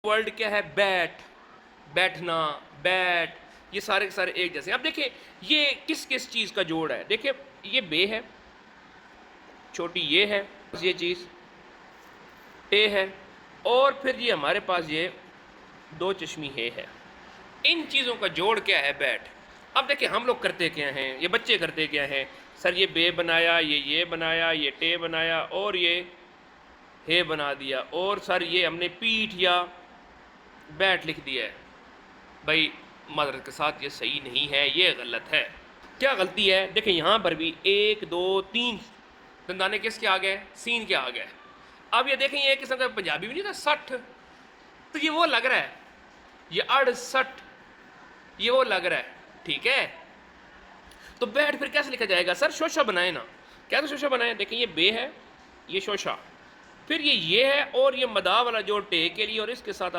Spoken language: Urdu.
ورڈ کیا ہے؟ بیٹ، بیٹھنا، بیٹ، یہ سارے کے سارے ایک جیسے. اب دیکھیں یہ کس کس چیز کا جوڑ ہے. دیکھیں یہ بے ہے، چھوٹی یہ ہے، یہ چیز اے ہے، اور پھر یہ ہمارے پاس یہ دو چشمی ہے. ان چیزوں کا جوڑ کیا ہے؟ بیٹ. اب دیکھیں ہم لوگ کرتے کیا ہیں، یہ بچے کرتے کیا ہیں؟ سر یہ بے بنایا، یہ بنایا، یہ ٹے بنایا، اور یہ ہے بنا دیا، اور سر یہ ہم نے پیٹھ یا بیٹ لکھ دیا ہے. بھائی معذرت کے ساتھ یہ صحیح نہیں ہے، یہ غلط ہے. کیا غلطی ہے؟ دیکھیں یہاں پر بھی 1 2 3 دندانے کس کے آگئے؟ سین کے آگئے. اب یہ دیکھیں یہ قسم کا پنجابی بھی نہیں تھا 60، تو یہ وہ لگ رہا ہے، یہ 68 یہ وہ لگ رہا ہے. ٹھیک ہے، تو بیٹ پھر کیسے لکھا جائے گا؟ سر شوشہ بنائے نا. کیا تو شوشہ بنائے؟ دیکھیں یہ بے ہے، یہ شوشہ، پھر یہ ہے، اور یہ مدا والا جو ٹے کے لیے اور اس کے ساتھ